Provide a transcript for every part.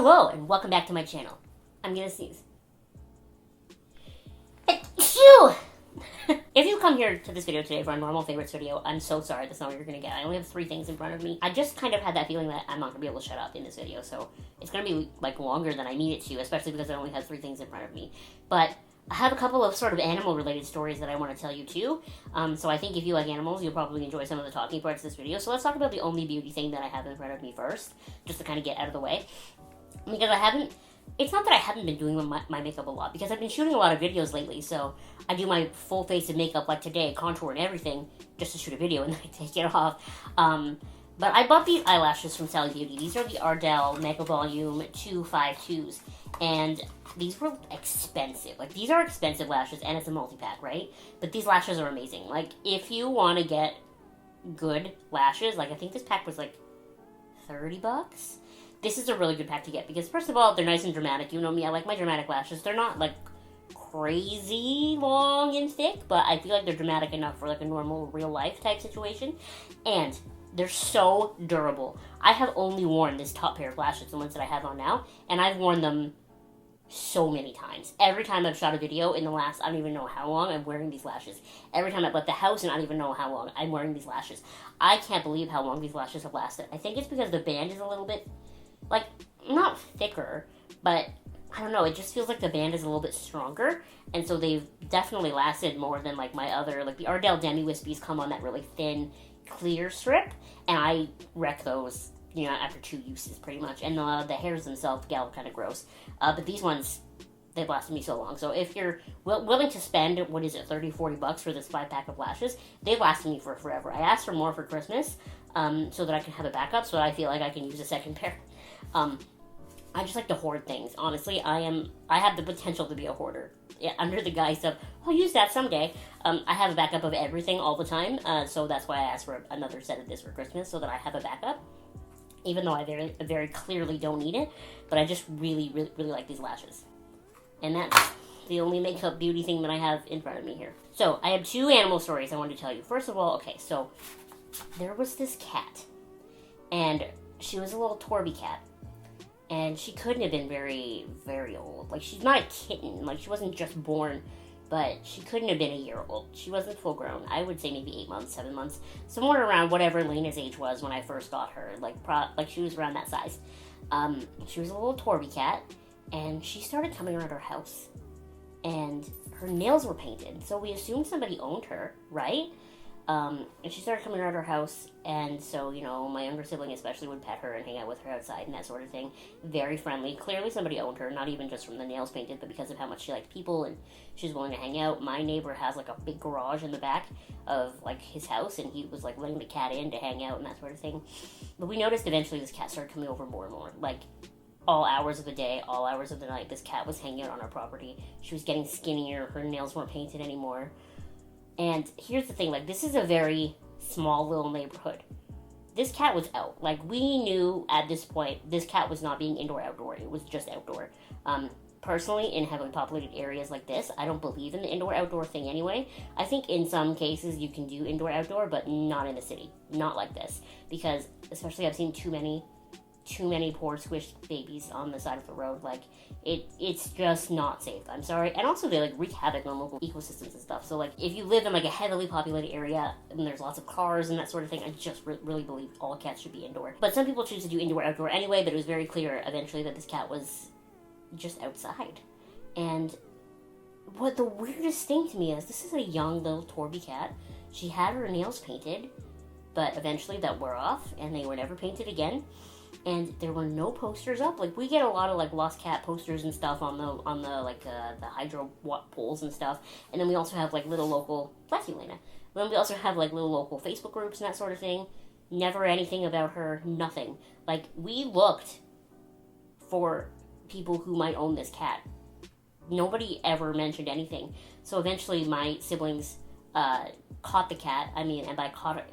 Hello, and welcome back to my channel. I'm gonna sneeze. Achoo! If you come here to this video today for a normal favorites video, I'm so sorry, that's not what you're gonna get. I only have 3 things in front of me. I just kind of had that feeling that I'm not gonna be able to shut up in this video, so it's gonna be like longer than I need it to, especially because I only have 3 things in front of me. But I have a couple of sort of animal-related stories that I want to tell you too. So I think if you like animals, you'll probably enjoy some of the talking parts of this video. So let's talk about the only beauty thing that I have in front of me first, just to kind of get out of the way. Because it's not that I haven't been doing my makeup a lot, because I've been shooting a lot of videos lately, so I do my full face of makeup like today, contour and everything, just to shoot a video and then I take it off. But I bought these eyelashes from Sally Beauty. These are the Ardell Mega Volume 252s, and these were expensive. Like, these are expensive lashes, and it's a multi-pack, right? But these lashes are amazing. Like, if you want to get good lashes, like, I think this pack was like $30. This is a really good pack to get, because first of all, they're nice and dramatic. You know me, I like my dramatic lashes. They're not, like, crazy long and thick, but I feel like they're dramatic enough for, like, a normal real-life type situation. And they're so durable. I have only worn this top pair of lashes, the ones that I have on now, and I've worn them so many times. Every time I've shot a video in the last, I don't even know how long, I'm wearing these lashes. Every time I've left the house, and I don't even know how long, I'm wearing these lashes. I can't believe how long these lashes have lasted. I think it's because the band is a little bit, like, not thicker, but I don't know, it just feels like the band is a little bit stronger, and so they've definitely lasted more than, like, my other, like, the Ardell Demi Wispies come on that really thin, clear strip, and I wreck those, you know, after 2 uses, pretty much, and the hairs themselves get all kind of gross, but these ones, they've lasted me so long. So if you're willing to spend, what is it, $30-40 for this 5-pack of lashes, they've lasted me for forever. I asked for more for Christmas, so that I can have a backup, so I feel like I can use a second pair. I just like to hoard things. Honestly, I have the potential to be a hoarder. Yeah, under the guise of, I'll use that someday. I have a backup of everything all the time, so that's why I asked for another set of this for Christmas, so that I have a backup. Even though I very, very clearly don't need it, but I just really, really, really like these lashes. And that's the only makeup beauty thing that I have in front of me here. So, I have 2 animal stories I wanted to tell you. First of all, okay, so there was this cat, and she was a little Torby cat. And she couldn't have been very, very old. Like, she's not a kitten. Like, she wasn't just born, but she couldn't have been a year old. She wasn't full grown. I would say maybe 8 months, 7 months. Somewhere around whatever Lena's age was when I first got her. Like she was around that size. She was a little Torby cat, and she started coming around our house. And her nails were painted, so we assumed somebody owned her, right? And she started coming around our house, and so, you know, my younger sibling especially would pet her and hang out with her outside and that sort of thing. Very friendly. Clearly somebody owned her, not even just from the nails painted, but because of how much she liked people and she was willing to hang out. My neighbor has, like, a big garage in the back of, like, his house, and he was, like, letting the cat in to hang out and that sort of thing. But we noticed eventually this cat started coming over more and more. Like, all hours of the day, all hours of the night, this cat was hanging out on our property. She was getting skinnier, her nails weren't painted anymore. And here's the thing, like, this is a very small little neighborhood. This cat was out. Like, we knew at this point, this cat was not being indoor-outdoor. It was just outdoor. Personally, in heavily populated areas like this, I don't believe in the indoor-outdoor thing anyway. I think in some cases you can do indoor-outdoor, but not in the city. Not like this. Because, especially, I've seen too many poor squished babies on the side of the road. Like, it's just not safe. I'm sorry. And also they, like, wreak havoc on local ecosystems and stuff. So, like, if you live in, like, a heavily populated area and there's lots of cars and that sort of thing, I just really believe all cats should be indoor. But some people choose to do indoor outdoor anyway, but it was very clear eventually that this cat was just outside. And what the weirdest thing to me is, this is a young little Torby cat. She had her nails painted, but eventually that wore off and they were never painted again. And there were no posters up. Like, we get a lot of, like, lost cat posters and stuff on the hydro poles and stuff. And then we also have, like, little local, bless you, Lena. And then we also have, like, little local Facebook groups and that sort of thing. Never anything about her, nothing. Like, we looked for people who might own this cat. Nobody ever mentioned anything. So eventually my siblings caught the cat. And by caught her,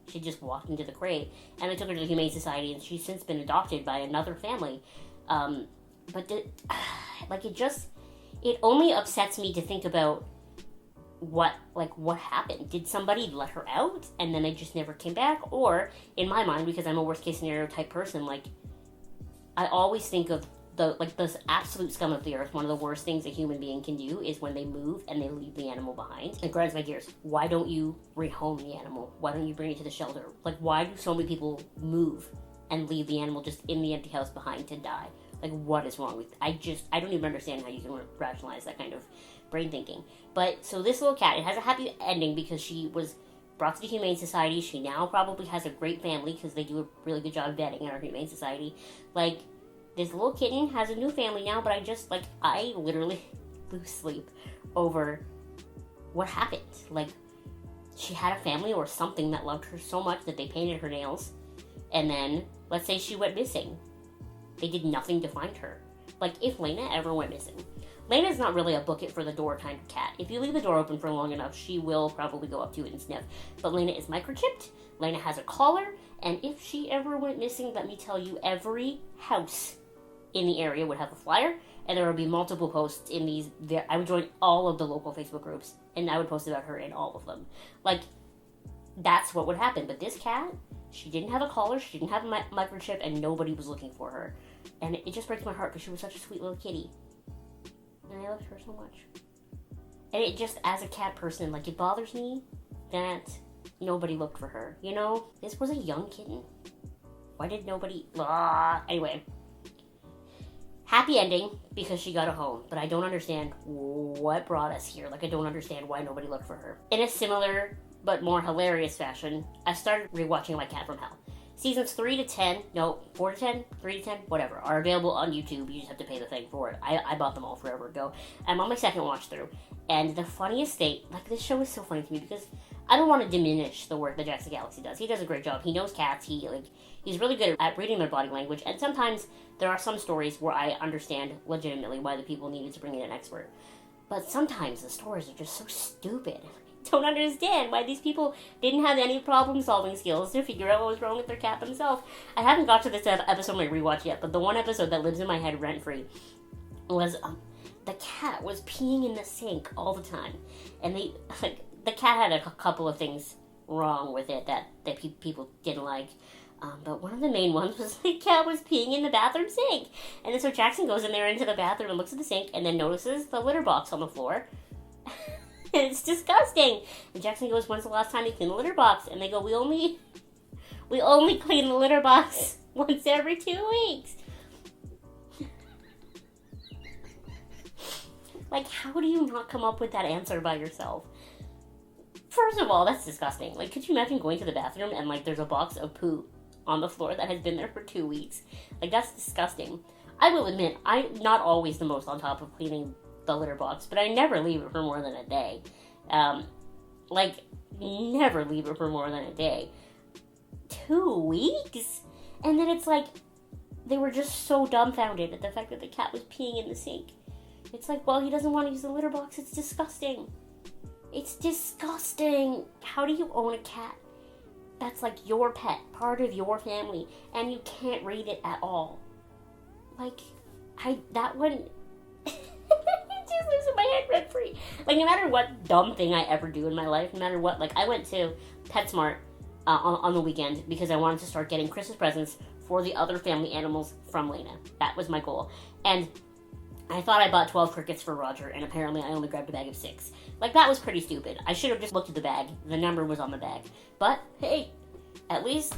she just walked into the crate, and I took her to the Humane Society, and she's since been adopted by another family. But it only upsets me to think about what happened. Did somebody let her out, and then they just never came back? Or, in my mind, because I'm a worst case scenario type person, like, I always think of the absolute scum of the earth. One of the worst things a human being can do is when they move and they leave the animal behind. It grinds my gears. Why don't you rehome the animal? Why don't you bring it to the shelter? Like, why do so many people move and leave the animal just in the empty house behind to die? Like, what is wrong with... I don't even understand how you can rationalize that kind of brain thinking. But, so this little cat, it has a happy ending because she was brought to the Humane Society. She now probably has a great family because they do a really good job vetting in our Humane Society. Like, this little kitten has a new family now, but I literally lose sleep over what happened. Like, she had a family or something that loved her so much that they painted her nails, and then, let's say she went missing. They did nothing to find her. Like, if Lena ever went missing. Lena's not really a book it for the door kind of cat. If you leave the door open for long enough, she will probably go up to it and sniff. But Lena is microchipped, Lena has a collar, and if she ever went missing, let me tell you, every house in the area would have a flyer, and there would be multiple posts in these. I would join all of the local Facebook groups, and I would post about her in all of them. Like, that's what would happen. But this cat, she didn't have a collar, she didn't have a microchip, and nobody was looking for her. And it just breaks my heart because she was such a sweet little kitty. And I loved her so much. And it just, as a cat person, like, it bothers me that nobody looked for her. You know? This was a young kitten. Why did nobody... Anyway. Happy ending because she got a home, but I don't understand what brought us here. Like, I don't understand why nobody looked for her. In a similar but more hilarious fashion, I started rewatching My Cat from Hell. Seasons 4 to 10, 3 to 10, whatever, are available on YouTube. You just have to pay the thing for it. I bought them all forever ago. I'm on my second watch through. And the funniest thing, like, this show is so funny to me because I don't want to diminish the work that Jackson Galaxy does. He does a great job. He knows cats. He's really good at reading their body language. And sometimes there are some stories where I understand legitimately why the people needed to bring in an expert. But sometimes the stories are just so stupid. I don't understand why these people didn't have any problem-solving skills to figure out what was wrong with their cat themselves. I haven't got to this episode of my rewatch yet, but the one episode that lives in my head rent-free was the cat was peeing in the sink all the time. And the cat had a couple of things wrong with it that people didn't like. But one of the main ones was the cat was peeing in the bathroom sink. And then so Jackson goes in there into the bathroom and looks at the sink and then notices the litter box on the floor. And it's disgusting. And Jackson goes, when's the last time you cleaned the litter box? And they go, we only clean the litter box once every 2 weeks. Like, how do you not come up with that answer by yourself? First of all, that's disgusting. Like, could you imagine going to the bathroom and, like, there's a box of poo on the floor that has been there for 2 weeks? Like, that's disgusting. I will admit, I'm not always the most on top of cleaning the litter box, but I never leave it for more than a day. Never leave it for more than a day. 2 weeks? And then it's like, they were just so dumbfounded at the fact that the cat was peeing in the sink. It's like, well, he doesn't want to use the litter box. It's disgusting. It's disgusting. How do you own a cat that's like your pet, part of your family, and you can't read it at all? Like, that one... It just lives in my head rent free. Like, no matter what dumb thing I ever do in my life, no matter what, like, I went to Petsmart on the weekend because I wanted to start getting Christmas presents for the other family animals from Lena. That was my goal. And I thought I bought 12 crickets for Roger, and apparently I only grabbed a bag of 6. Like, that was pretty stupid. I should have just looked at the bag. The number was on the bag. But, hey, at least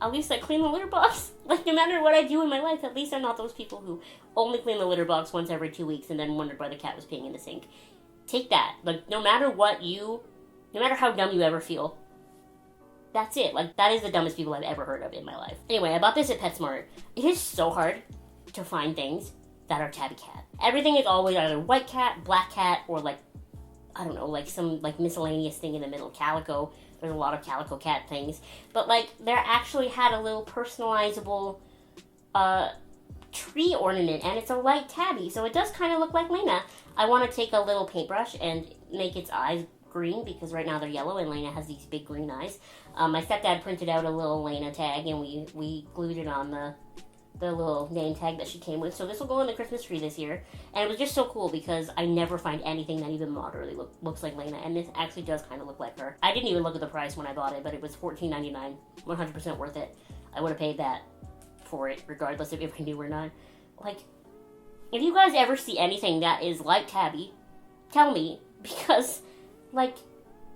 I clean the litter box. Like, no matter what I do in my life, at least I'm not those people who only clean the litter box once every 2 weeks and then wondered why the cat was peeing in the sink. Take that. Like, no matter how dumb you ever feel, that's it. Like, that is the dumbest people I've ever heard of in my life. Anyway, I bought this at Petsmart. It is so hard to find things that are tabby cat. Everything is always either white cat, black cat, or like, I don't know, like some like miscellaneous thing in the middle, calico. There's a lot of calico cat things. But like, there actually had a little personalizable tree ornament, and it's a light tabby, so it does kind of look like Lena. I want to take a little paintbrush and make its eyes green, because right now they're yellow and Lena has these big green eyes. My stepdad printed out a little Lena tag, and we glued it on the little name tag that she came with. So this will go on the Christmas tree this year. And it was just so cool because I never find anything that even moderately looks like Lena. And this actually does kind of look like her. I didn't even look at the price when I bought it, but it was $14.99. 100% worth it. I would have paid that for it, regardless of if I knew or not. Like, if you guys ever see anything that is like Tabby, tell me, because, like,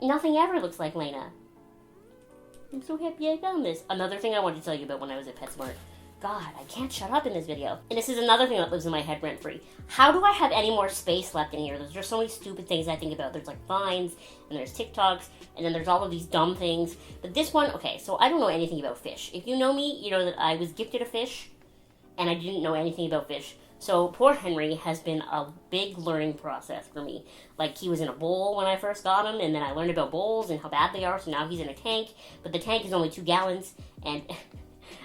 nothing ever looks like Lena. I'm so happy I found this. Another thing I wanted to tell you about when I was at Petsmart. God, I can't shut up in this video. And this is another thing that lives in my head rent-free. How do I have any more space left in here? There's just so many stupid things I think about. There's like Vines, and there's TikToks, and then there's all of these dumb things. But this one, okay, so I don't know anything about fish. If you know me, you know that I was gifted a fish, and I didn't know anything about fish. So poor Henry has been a big learning process for me. Like, he was in a bowl when I first got him, and then I learned about bowls and how bad they are, so now he's in a tank. But the tank is only 2 gallons, and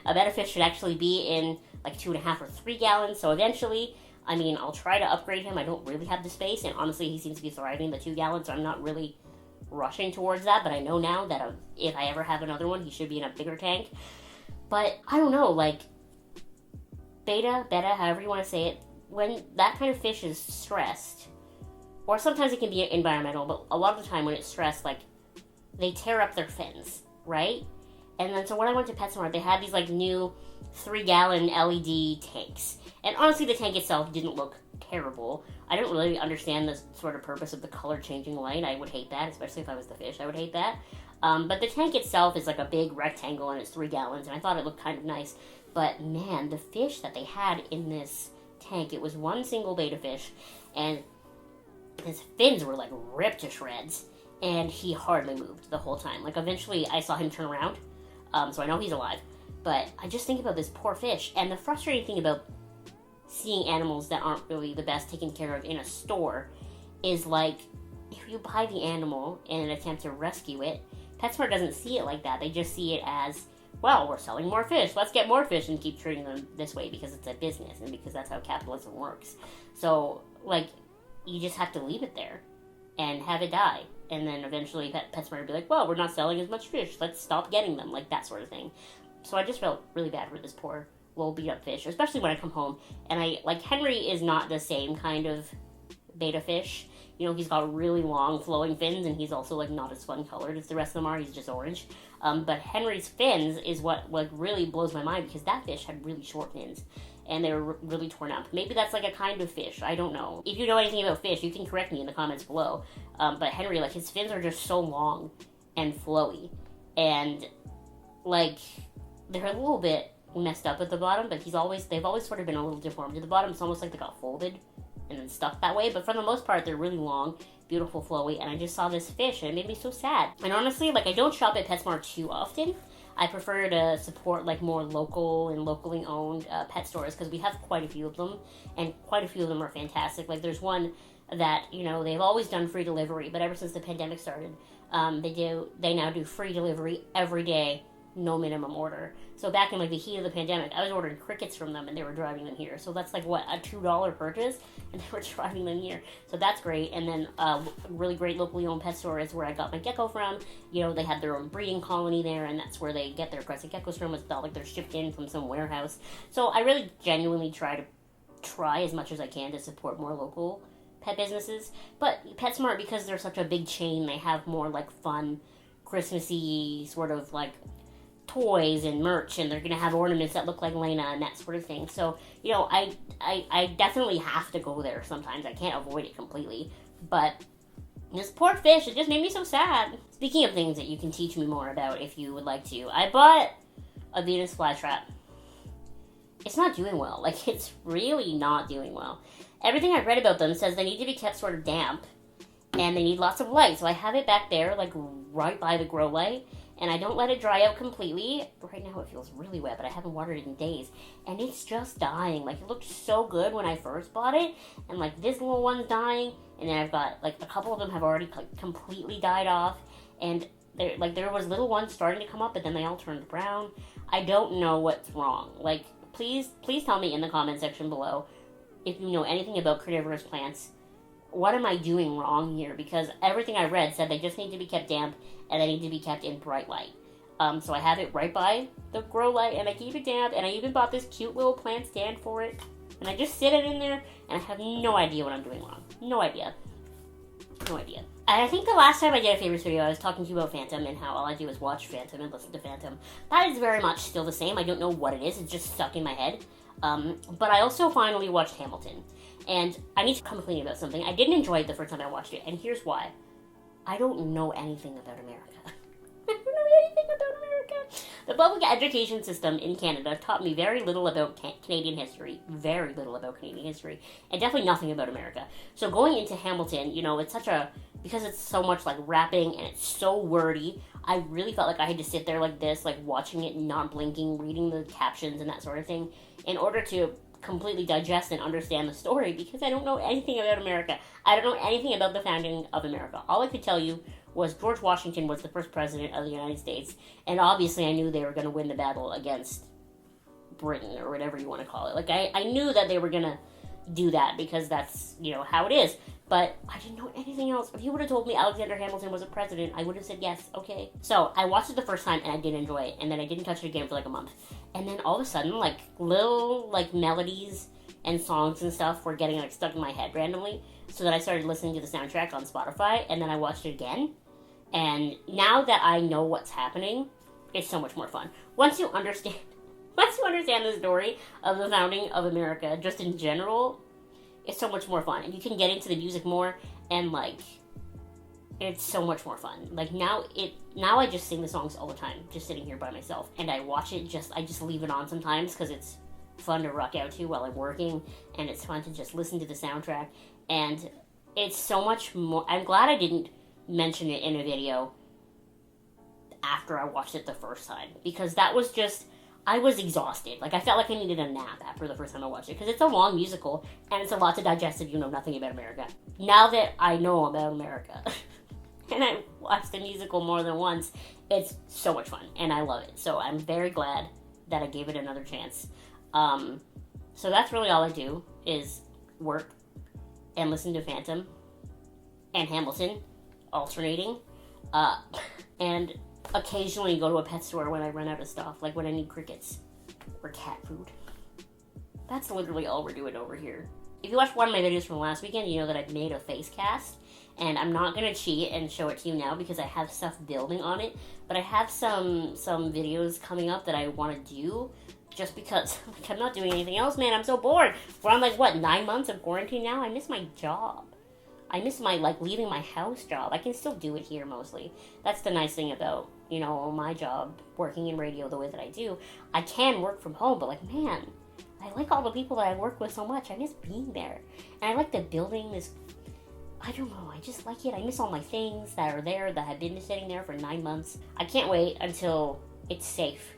a Betta Fish should actually be in like 2.5 or 3 gallons. So eventually, I mean, I'll try to upgrade him. I don't really have the space, and honestly, he seems to be thriving the 2 gallons, so I'm not really rushing towards that. But I know now that if I ever have another one, he should be in a bigger tank. But I don't know, like, Betta, however you want to say it, when that kind of fish is stressed, or sometimes it can be environmental, but a lot of the time when it's stressed, like, they tear up their fins, right? And then so when I went to Petsmart, they had these, like, new 3-gallon LED tanks. And honestly, the tank itself didn't look terrible. I don't really understand the sort of purpose of the color-changing light. I would hate that, especially if I was the fish. I would hate that. But the tank itself is like a big rectangle, and it's 3 gallons, and I thought it looked kind of nice. But, man, the fish that they had in this tank, it was one single betta fish, and his fins were, like, ripped to shreds, and he hardly moved the whole time. Like, eventually, I saw him turn around, so I know he's alive. But I just think about this poor fish, and the frustrating thing about seeing animals that aren't really the best taken care of in a store is, like, if you buy the animal in an attempt to rescue it, Petsmart doesn't see it like that. They just see it as, well, we're selling more fish. Let's get more fish and keep treating them this way because it's a business and because that's how capitalism works. So, like, you just have to leave it there and have it die. And then eventually Petsmart would be like, well, we're not selling as much fish. Let's stop getting them, like that sort of thing. So I just felt really bad for this poor little beat-up fish, especially when I come home. And Henry is not the same kind of betta fish. You know, he's got really long flowing fins, and he's also, like, not as fun colored as the rest of them are. He's just orange. But Henry's fins is what really blows my mind, because that fish had really short fins, and they were really torn up. Maybe that's, like, a kind of fish. I don't know. If you know anything about fish, you can correct me in the comments below. But Henry, like, his fins are just so long and flowy. And, like, they're a little bit messed up at the bottom, but they've always sort of been a little deformed at the bottom. It's almost like they got folded and then stuck that way, but for the most part, they're really long, beautiful, flowy, and I just saw this fish, and it made me so sad. And honestly, like, I don't shop at Petsmart too often. I prefer to support, like, more local and locally owned pet stores, because we have quite a few of them, and quite a few of them are fantastic. Like, there's one that, you know, they've always done free delivery, but ever since the pandemic started, they now do free delivery every day, no minimum order. So back in, like, the heat of the pandemic, I was ordering crickets from them, and they were driving them here. So that's, like, what, a $2 purchase? And they were driving them here. So that's great. And then a really great locally owned pet store is where I got my gecko from. You know, they have their own breeding colony there, and that's where they get their aggressive geckos from. It's not like they're shipped in from some warehouse. So I really genuinely try as much as I can to support more local pet businesses. But Petsmart, because they're such a big chain, they have more, like, fun, Christmassy sort of, like, toys and merch, and they're gonna have ornaments that look like Lena and that sort of thing. So, you know, I definitely have to go there sometimes. I can't avoid it completely. But this poor fish, it just made me so sad. Speaking of things that you can teach me more about if you would like to, I bought a Venus flytrap. It's not doing well. Like, it's really not doing well. Everything I've read about them says they need to be kept sort of damp, and they need lots of light. So I have it back there, like, right by the grow light, and I don't let it dry out completely. Right now it feels really wet, but I haven't watered it in days. And it's just dying. Like, it looked so good when I first bought it. And, like, this little one's dying. And then I've got, like, a couple of them have already completely died off. And, there was little ones starting to come up, but then they all turned brown. I don't know what's wrong. Like, please tell me in the comment section below if you know anything about carnivorous plants. What am I doing wrong here? Because everything I read said they just need to be kept damp and they need to be kept in bright light. So I have it right by the grow light, and I keep it damp, and I even bought this cute little plant stand for it. And I just sit it in there, and I have no idea what I'm doing wrong. No idea. I think the last time I did a favorites video, I was talking to you about Phantom and how all I do is watch Phantom and listen to Phantom. That is very much still the same. I don't know what it is. It's just stuck in my head. But I also finally watched Hamilton. And I need to come clean about something. I didn't enjoy it the first time I watched it, and here's why. I don't know anything about America. I don't know anything about America. The public education system in Canada taught me very little about Canadian history. Very little about Canadian history. And definitely nothing about America. So going into Hamilton, you know, it's such a... Because it's so much, like, rapping and it's so wordy, I really felt like I had to sit there like this, like, watching it, not blinking, reading the captions and that sort of thing, in order to completely digest and understand the story, because I don't know anything about America. I don't know anything about the founding of America. All I could tell you was George Washington was the first president of the United States, and obviously I knew they were going to win the battle against Britain, or whatever you want to call it. Like, I knew that they were going to do that, because that's, you know, how it is. But I didn't know anything else. If you would have told me Alexander Hamilton was a president, I would have said yes, okay. So I watched it the first time and I did enjoy it, and then I didn't touch it again for like a month. And then all of a sudden, like, little, like, melodies and songs and stuff were getting, like, stuck in my head randomly. So then I started listening to the soundtrack on Spotify, and then I watched it again. And now that I know what's happening, it's so much more fun. Once you understand the story of the founding of America, just in general, it's so much more fun. And you can get into the music more, and, like, it's so much more fun. Like, now I just sing the songs all the time, just sitting here by myself. And I watch it, I just leave it on sometimes, because it's fun to rock out to while I'm working, and it's fun to just listen to the soundtrack. And it's so much more... I'm glad I didn't mention it in a video after I watched it the first time, because that was just... I was exhausted. Like, I felt like I needed a nap after the first time I watched it, because it's a long musical, and it's a lot to digest if you know nothing about America. Now that I know about America, and I watched the musical more than once, it's so much fun, and I love it. So I'm very glad that I gave it another chance. So that's really all I do, is work and listen to Phantom and Hamilton, alternating, and occasionally go to a pet store when I run out of stuff, like when I need crickets or cat food. That's literally all we're doing over here. If you watched one of my videos from last weekend, you know that I've made a face cast, and I'm not going to cheat and show it to you now because I have stuff building on it, but I have some videos coming up that I want to do, just because like, I'm not doing anything else, man. I'm so bored. We're on, like, what, 9 months of quarantine now? I miss my job. I miss my, like, leaving my house job. I can still do it here mostly. That's the nice thing about, you know, my job, working in radio the way that I do. I can work from home, but, like, man, I like all the people that I work with so much. I miss being there. And I like the building, this, I don't know, I just like it. I miss all my things that are there that have been sitting there for 9 months. I can't wait until it's safe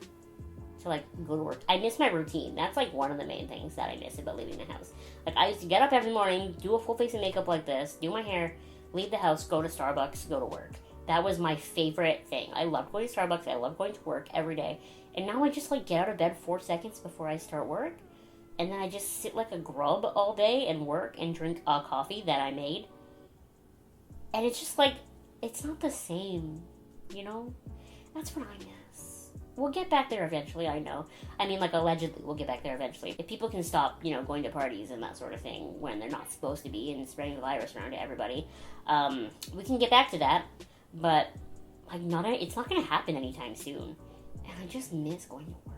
to, like, go to work. I miss my routine. That's, like, one of the main things that I miss about leaving the house. Like, I used to get up every morning, do a full face of makeup like this, do my hair, leave the house, go to Starbucks, go to work. That was my favorite thing. I loved going to Starbucks. I loved going to work every day. And now I just, like, get out of bed 4 seconds before I start work. And then I just sit like a grub all day and work and drink a coffee that I made. And it's just, like, it's not the same, you know? That's what I miss. We'll get back there eventually, I know. I mean, like, allegedly, we'll get back there eventually. If people can stop, you know, going to parties and that sort of thing when they're not supposed to be and spreading the virus around to everybody, we can get back to that. But, like, it's not going to happen anytime soon. And I just miss going to work.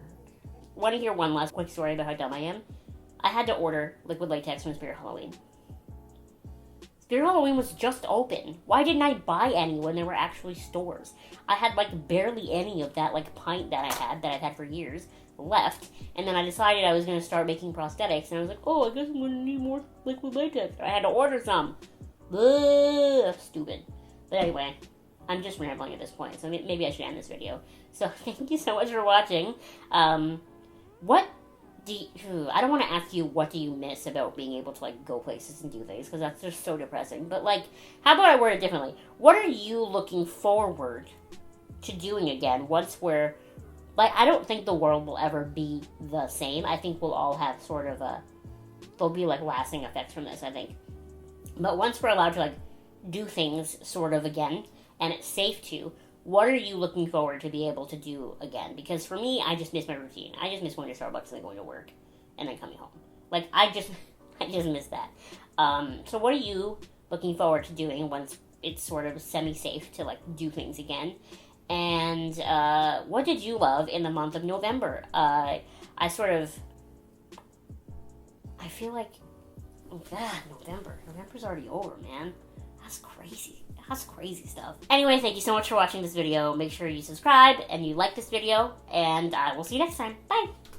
Want to hear one last quick story about how dumb I am? I had to order liquid latex from Spirit Halloween. Spirit Halloween was just open. Why didn't I buy any when there were actually stores? I had, like, barely any of that, like, pint that I've had for years left. And then I decided I was going to start making prosthetics. And I was like, oh, I guess I'm going to need more liquid latex. I had to order some. Ugh, stupid. But anyway, I'm just rambling at this point. So maybe I should end this video. So thank you so much for watching. I don't want to ask you what do you miss about being able to, like, go places and do things, because that's just so depressing. But, like, how about I word it differently? What are you looking forward to doing again once we're, like, I don't think the world will ever be the same. I think we'll all have sort of there'll be, like, lasting effects from this, I think. But once we're allowed to, like, do things sort of again, and it's safe to, what are you looking forward to be able to do again? Because for me, I just miss my routine. I just miss going to Starbucks and then going to work and then coming home. Like, I just miss that. So what are you looking forward to doing once it's sort of semi-safe to like do things again. And what did you love in the month of November? I feel like, oh god, November's already over, man. That's crazy. That's crazy stuff. Anyway, thank you so much for watching this video. Make sure you subscribe and you like this video, and I will see you next time. Bye!